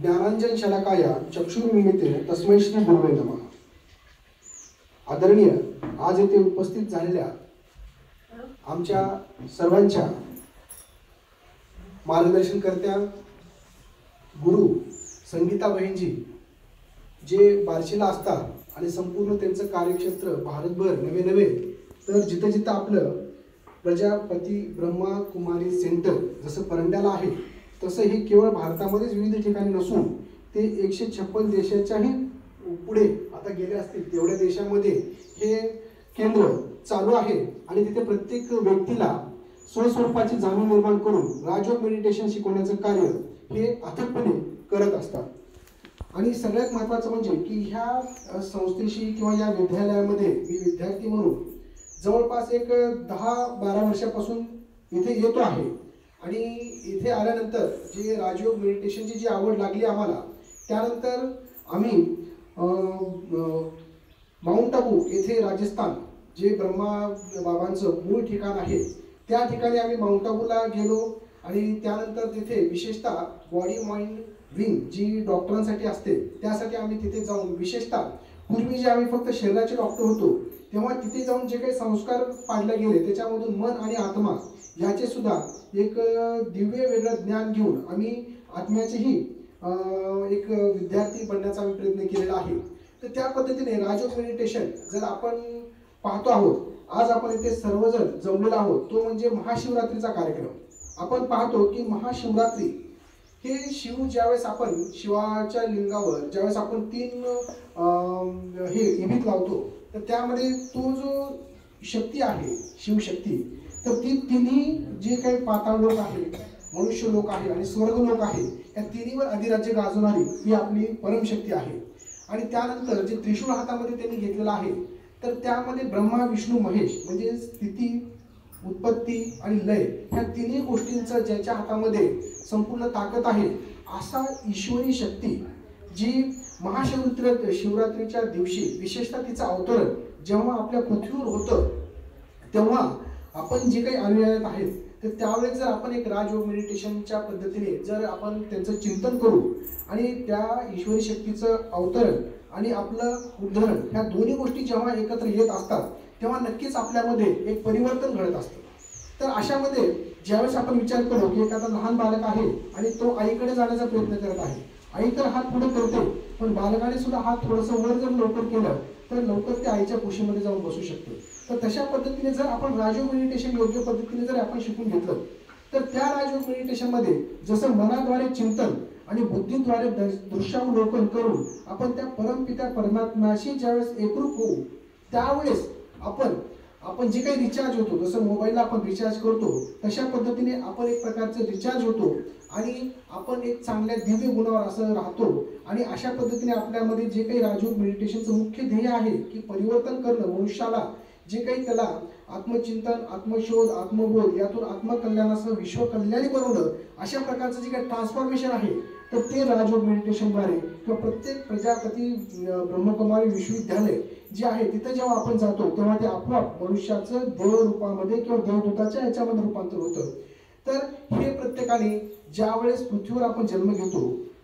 ज्ञानांजन शलाकाया चक्षुर्मिलिते तस्मै श्री गुरुवे नमः। आदरणीय आज येथे उपस्थित झालेल्या आमच्या सर्वांच्या मार्गदर्शनकर्त्या गुरु संगीता बहिणजी जे बार्शीला असतात आणि संपूर्ण त्यांचं कार्यक्षेत्र भारतभर नवे तर जिथं जिथं आपलं प्रजापती ब्रह्मा कुमारी सेंटर जसं परंड्याला आहे तसं हे केवळ भारतामध्येच विविध ठिकाणी नसून ते 156 देशाच्याही पुढे आता गेले असतील तेवढ्या देशामध्ये हे केंद्र चालू आहे आणि तिथे प्रत्येक व्यक्तीला स्वस्वरूपाची जाणीव निर्माण करून राजयोग मेडिटेशन शिकवण्याचं कार्य हे अथकपणे करत असतात। आणि सगळ्यात महत्त्वाचं म्हणजे की ह्या संस्थेशी किंवा या विद्यालयामध्ये मी विद्यार्थी म्हणून जवळपास एक 10-12 वर्षापासून इथे येतो आहे आणि इथे आल्यानंतर जे राजयोग मेडिटेशनची जी आवड लागली आम्हाला त्यानंतर आम्ही माउंट आबू येथे राजस्थान जे ब्रह्मा बाबांचं मूळ ठिकाण आहे त्या ठिकाणी आम्ही माउंट आबूला गेलो आणि त्यानंतर तिथे विशेषतः बॉडी माइंड विंग जी डॉक्टरांसाठी असते त्यासाठी आम्ही तिथे जाऊन विशेषतः पूर्वी जे आम्ही फक्त शरीराचे डॉक्टर होतो तेव्हा तिथे जाऊन जे काही संस्कार पाडले गेले त्याच्यामधून मन आणि आत्मा याचे सुद्धा एक दिव्य वेगळं ज्ञान घेऊन आम्ही आत्म्याचेही एक विद्यार्थी बनण्याचा आम्ही प्रयत्न केलेला आहे। तर त्या पद्धतीने राजयोग मेडिटेशन जर आपण पाहतो आहोत आज आपण इथे सर्वजण जमलेलो आहोत तो म्हणजे महाशिवरात्रीचा कार्यक्रम। आपण पाहतो की महाशिवरात्री हे शिव ज्यावेळेस आपण शिवाच्या लिंगावर ज्यावेळेस आपण 3 हे इभित लावतो तर त्यामध्ये तो जो शक्ती आहे शिवशक्ती तर ती तिन्ही जे काही पाताळ लोक आहेत मनुष्य लोक आहे आणि स्वर्ग लोक आहे या तिन्हीवर अधिराज्य गाजवणारी ही आपली परमशक्ती आहे। आणि त्यानंतर जे त्रिशूळ हातामध्ये त्यांनी घेतलेलं आहे तर त्यामध्ये ब्रह्मा विष्णू महेश म्हणजे स्थिती उत्पत्ती आणि लय ह्या तिन्ही गोष्टींचं ज्याच्या हातामध्ये संपूर्ण ताकद आहे असा ईश्वरी शक्ती जी शिवरात्रीच्या दिवशी विशेषतः तिचं अवतरण जेव्हा आपल्या पृथ्वीवर होतं तेव्हा आपण जे काही अनुयायी आहेत तर त्यावेळेस जर आपण एक राजयोग मेडिटेशनच्या पद्धतीने जर आपण त्यांचं चिंतन करू आणि त्या ईश्वरी शक्तीचं अवतरण आणि आपलं उद्धरण ह्या दोन्ही गोष्टी जेव्हा एकत्र येत असतात तेव्हा नक्कीच आपल्यामध्ये एक परिवर्तन घडत असतं। तर अशामध्ये ज्यावेळेस आपण विचार करू की एखादा लहान बालक आहे आणि तो आईकडे जाण्याचा प्रयत्न करत आहे आई तर हात पुढे करते पण बालकाने सुद्धा हात थोडंसं वर जर लवकर केलं तर लवकर ते आईच्या कुशीमध्ये जाऊन बसू शकते। तर तशा पद्धतीने जर आपण राजयोग मेडिटेशन योग्य पद्धतीने जर आपण शिकून घेतलं तर त्या राजयोग मेडिटेशनमध्ये जसं मनाद्वारे चिंतन आणि बुद्धीद्वारे दृश्यावलोकन करून आपण त्या परमपिता परमात्म्याशी ज्यावेळेस एकरूप होऊ त्यावेळेस आपण जे काही रिचार्ज होतो जसं मोबाईलला आपण रिचार्ज करतो तशा पद्धतीने आपण एक प्रकारचं रिचार्ज होतो आणि आपण एक चांगल्या दिव्य गुणावर असं राहतो। आणि अशा पद्धतीने आपल्यामध्ये जे काही राजयोग मेडिटेशनचं मुख्य ध्येय आहे की परिवर्तन करणं मनुष्याला जे काही त्याला आत्मचिंतन आत्मशोध आत्मबोध यातून आत्मकल्याणासह विश्वकल्याणी बनवणं अशा प्रकारचं जे काही ट्रान्सफॉर्मेशन आहे तर ते राजयोग मेडिटेशनद्वारे किंवा प्रत्येक प्रजापती ब्रह्मकुमारी विश्वविद्यालय जे आहे तिथे जेव्हा आपण जातो तेव्हा ते आपोआप मनुष्याचं देवरूपामध्ये किंवा देवदूताच्या याच्यामध्ये रूपांतर होतं। तर हे प्रत्येकाने ज्यावेळेस पृथ्वीवर आपण जन्म घेतो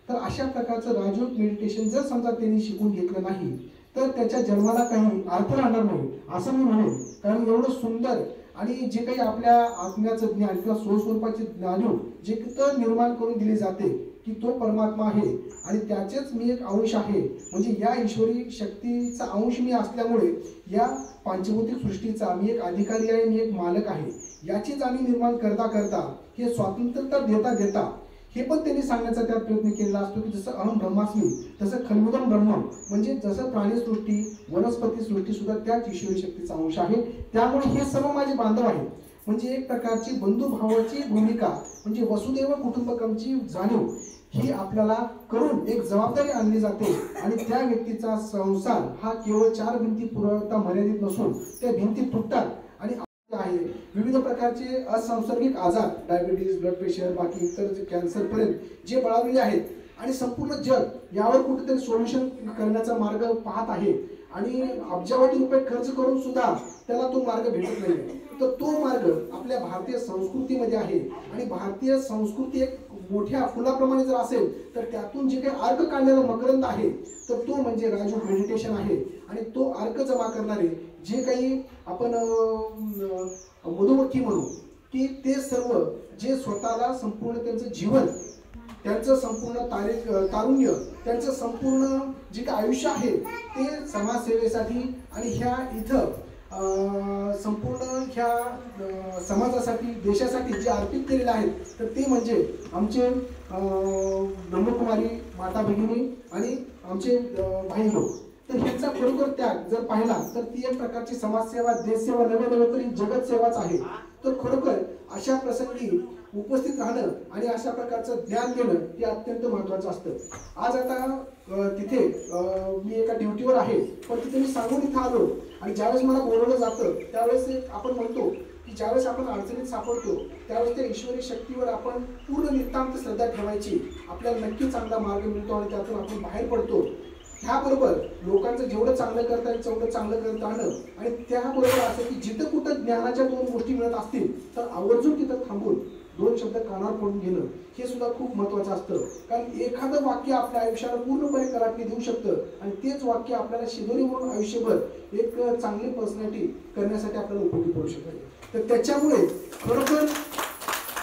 तर अशा प्रकारचं राजयोग मेडिटेशन जर समजा त्यांनी शिकून घेतलं नाही तर त्याच्या जन्माला काही अर्थ राहणार नाही असं मी म्हणेन। कारण एवढं सुंदर आणि जे काही आपल्या आत्म्याचं ज्ञान किंवा स्वस्वरूपाचे ज्ञान जे तर निर्माण करून दिले जाते की तो परमात्मा आहे आणि त्याचेच मी एक अंश आहे म्हणजे या ईश्वरी शक्तीचा अंश मी असल्यामुळे या पंचभौतिक सृष्टीचा मी एक अधिकारी आहे मी एक मालक आहे याची जाणीव निर्माण करता करता हे स्वातंत्र्यता देता देता हे पण त्यांनी सांगण्याचा त्यात प्रयत्न केलेला असतो की जसं अहम ब्रह्मास्मी तसं खल्विदम ब्रह्म म्हणजे जसं प्राणीसृष्टी वनस्पती सृष्टी सुद्धा त्याच ईश्वरी शक्तीचा अंश आहे। त्यामुळे हे सर्व माझे बांधव आहेत म्हणजे एक प्रकारची बंधुभावाची भूमिका म्हणजे वसुदैव कुटुंबकमची जाणीव ही आपल्याला करून एक जबाबदारी आणली जाते आणि त्या व्यक्तीचा संसार हा केवळ 4 भिंती पुरवता मर्यादित नसून त्या भिंती तुटतात आणि आहे विविध प्रकारचे असंसर्गिक आजार डायबिटीज ब्लड प्रेशर बाकी इतर जे कॅन्सर पर्यंत जे बळावलेले आहेत आणि संपूर्ण जग यावर कुठेतरी सोल्युशन करण्याचा मार्ग पाहत आहे आणि अब्जावधी रुपये खर्च करून सुद्धा त्याला तो मार्ग भेटत नाही। तर तो मार्ग आपल्या भारतीय संस्कृतीमध्ये आहे आणि भारतीय संस्कृती एक मोठ्या फुलाप्रमाणे जर असेल तर त्यातून जे काही अर्क काढलेला मकरंद आहे तर तो म्हणजे राजयोग मेडिटेशन आहे. आणि तो अर्क जमा करणारे जे काही आपण मधुमक्खी म्हणू की ते सर्व जे स्वतःला संपूर्ण त्यांचं जीवन, त्यांचं संपूर्ण तारुण्य, त्यांचं संपूर्ण जे काही आयुष्य आहे ते समाजसेवेसाठी आणि ह्या इथं संपूर्ण ह्या समाजासाठी, देशासाठी जे अर्पित केलेले आहेत तर ते म्हणजे आमचे ब्रह्मकुमारी माता भगिनी आणि आमचे भाई लोक. तर ह्यांचा खरोखर त्याग जर पाहिला तर ती एक प्रकारची समाजसेवा, देशसेवा, नव्हे तरी जगत सेवाच आहे. तर खरोखर अशा प्रसंगी उपस्थित राहणं आणि अशा प्रकारचं ज्ञान देणं हे अत्यंत महत्त्वाचं असतं. आज आता तिथे मी एका ड्युटीवर आहे, पण तिथे मी सांगून इथं आलो आणि ज्यावेळेस मला बोलवलं जातं त्यावेळेस आपण म्हणतो की ज्यावेळेस आपण अडचणीत सापडतो त्यावेळेस त्या ईश्वरी शक्तीवर आपण पूर्ण नितांत श्रद्धा ठेवायची. आपल्याला नक्की चांगला मार्ग मिळतो आणि त्यातून आपण बाहेर पडतो. ह्याबरोबर लोकांचं जेवढं चांगलं करता येईल तेवढं चांगलं करत राहणं आणि त्याबरोबर असं की जिथं कुठं ज्ञानाच्या दोन गोष्टी मिळत असतील तर आवर्जून तिथं थांबून दोन शब्द कानावर पडून घेणं हे सुद्धा खूप महत्त्वाचं असतं. कारण एखादं वाक्य आपल्या आयुष्याला पूर्णपणे कलाटणी देऊ शकतं आणि तेच वाक्य आपल्याला शिदोरी म्हणून आयुष्यभर एक चांगली पर्सनॅलिटी करण्यासाठी आपल्याला उपयोगी पडू शकते. तर त्याच्यामुळे खरोखर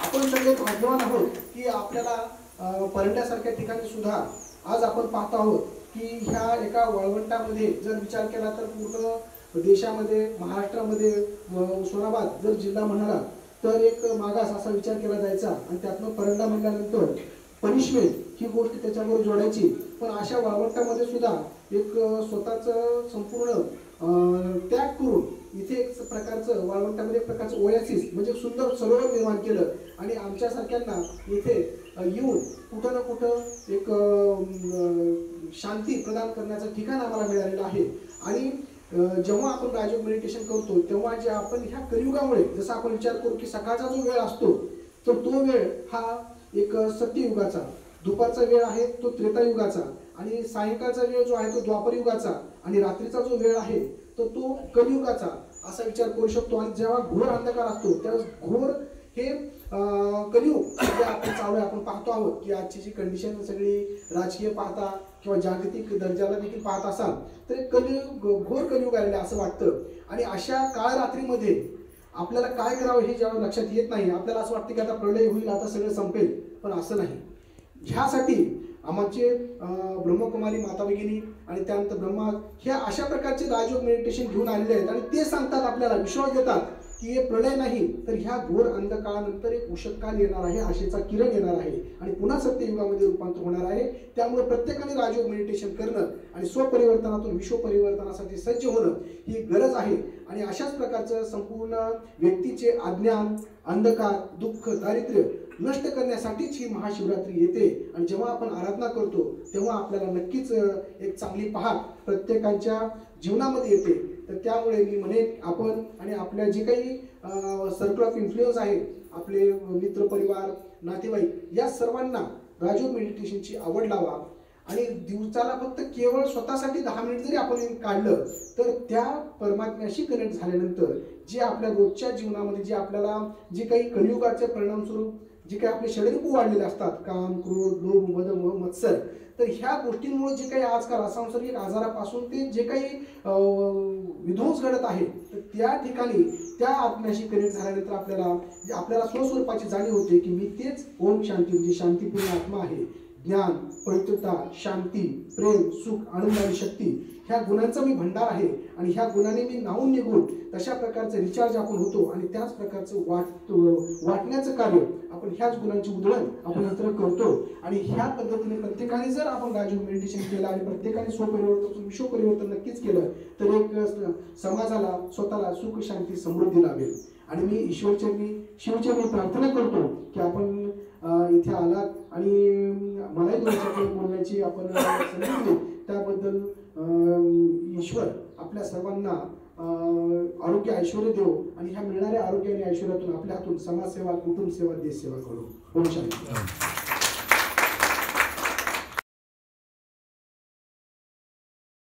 आपण सगळे भाग्यवान आहोत की आपल्याला परंड्यासारख्या ठिकाणी सुद्धा आज आपण पाहत आहोत की ह्या एका वाळवंटामध्ये जर विचार केला तर पूर्ण देशामध्ये, महाराष्ट्रामध्ये उस्मानाबाद जर जिल्हा म्हणाला तर एक मागास असा विचार केला जायचा आणि त्यातनं परंडा म्हणल्यानंतर पनिशमेंट ही गोष्ट त्याच्याबरोबर जोडायची. पण अशा वाळवंटामध्ये सुद्धा एक स्वतःचं संपूर्ण त्याग करून इथे एक प्रकारचं वाळवंटामध्ये एक प्रकारचं ओएसिस म्हणजे सुंदर सरोवर निर्माण केलं आणि आमच्यासारख्यांना इथे येऊन कुठं ना कुठं एक शांती प्रदान करण्याचं ठिकाण आम्हाला मिळालेलं आहे. आणि जेव्हा आपण राजयोग मेडिटेशन करतो तेव्हा जे आपण ह्या कलियुगामुळे जसं आपण विचार करू की सकाळचा जो वेळ असतो तर तो वेळ हा एक सत्ययुगाचा, दुपारचा वेळ आहे तो त्रेतायुगाचा आणि सायंकाळचा वेळ जो आहे तो द्वापरयुगाचा आणि रात्रीचा जो वेळ आहे तर तो कलियुगाचा असा विचार करू शकतो. आणि जेव्हा घोर अंधकार असतो त्यावेळेस घोर हे कलियुग जे आपण चालू आहे, आपण पाहतो आहोत की आजची जी कंडिशन सगळी राजकीय पाहता किंवा जागतिक दर्जाला देखील पाहत असाल तर कलियुग, घोर कलियुग आलेलं असं वाटतं. आणि अशा काळ रात्रीमध्ये आपल्याला काय करावं हे जेव्हा लक्षात येत नाही, आपल्याला असं वाटतं की आता प्रलय होईल, आता सगळं संपेल, पण असं नाही. ह्यासाठी आमचे ब्रह्मकुमारी माता भगिनी आणि त्यानंतर ब्रह्मा ह्या अशा प्रकारचे राजयोग मेडिटेशन घेऊन आलेले आहेत आणि ते सांगतात, आपल्याला विश्वास देतात की हे प्रलय नाही तर ह्या घोर अंधकाळानंतर एक उषःकाल येणार आहे, आशेचा किरण येणार आहे आणि पुन्हा सत्ययुगामध्ये रूपांतर होणार आहे. त्यामुळे प्रत्येकाने राजयोग मेडिटेशन करणं आणि स्वपरिवर्तनातून विश्व परिवर्तनासाठी सज्ज होणं ही गरज आहे. आणि अशाच प्रकारचं संपूर्ण व्यक्तीचे अज्ञान, अंधकार, दुःख, दारिद्र्य नष्ट करण्यासाठीच ही महाशिवरात्री येते. आणि जेव्हा आपण आराधना करतो तेव्हा आपल्याला नक्कीच एक चांगली पहाट प्रत्येकाच्या जीवनामध्ये येते. तर त्यामुळे मी म्हणेन आपण आणि आपल्या जे काही सर्कल ऑफ इन्फ्लुएन्स आहे, आपले मित्र परिवार, नातेवाईक या सर्वांना राजयोग मेडिटेशनची आवड लावा आणि दिवसाला फक्त केवळ स्वतःसाठी 10 मिनिट जरी आपण काढलं तर त्या परमात्म्याशी कनेक्ट झाल्यानंतर जे आपल्या रोजच्या जीवनामध्ये जे आपल्याला जे काही कलियुगाचे परिणाम स्वरूप जे काही आपले षडरिपू वाढलेले असतात, काम, क्रोध, लोभ, मद, मोह, मत्सर, तर ह्या गोष्टींमुळे जे काही आजकाल असंसर्गिक आजारापासून ते जे काही विध्वंस घडत आहे तर त्या ठिकाणी त्या आत्म्याशी कनेक्ट झाल्यानंतर आपल्याला स्वस्वरूपाची जाणीव होते की मी तेच ओम शांती म्हणजे शांतीपूर्ण आत्मा आहे. ज्ञान, पवित्रता, शांती, प्रेम, सुख, आनंद आणि शक्ती ह्या गुणांचा मी भंडार आहे आणि ह्या गुणाने मी नाहून निघून तशा प्रकारचं रिचार्ज आपण होतो आणि त्याच प्रकारचं वाटण्याचं कार्य आपण ह्याच गुणांची उधळण आपण इतर करतो. आणि ह्या पद्धतीने प्रत्येकाने जर आपण राजयोग मेडिटेशन केलं आणि प्रत्येकाने स्वपरिवर्तन, विश्व परिवर्तन नक्कीच केलं तर एक समाजाला, स्वतःला सुख, शांती, समृद्धी लाभेल. आणि मी ईश्वरचरणी, शिवचरणी प्रार्थना करतो की आपण इथे आलात आणि मलाही तुमच्याकडे बोलण्याची आपण संधी दिली त्याबद्दल ईश्वर आपल्या सर्वांना आरोग्य, ऐश्वर्य देव आणि ह्या मिळणाऱ्या आरोग्य आणि ऐश्वर्यातून आपल्या हातून समाजसेवा, कुटुंब सेवा, देश सेवा करू. ओम शांती.